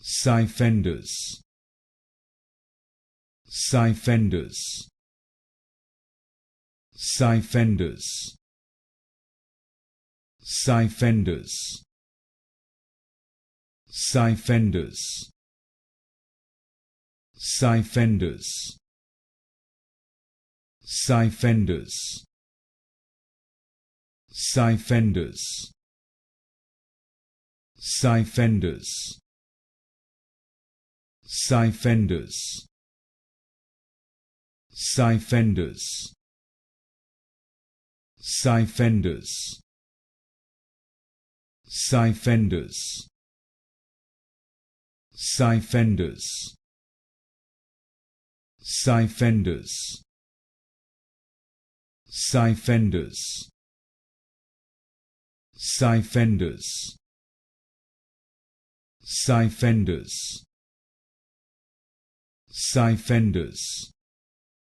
Cyfendus, Cyfendus, Cyfendus, Cyfendus, Cyfendus, Cyfendus, Cyfendus, Cyfendus, Cyfendus, Cyfendus, Cyfendus, Cyfendus, Cyfendus, Cyfendus, Cyfendus, Cyfendus, Cyfendus, Cyfendus, Cyfendus,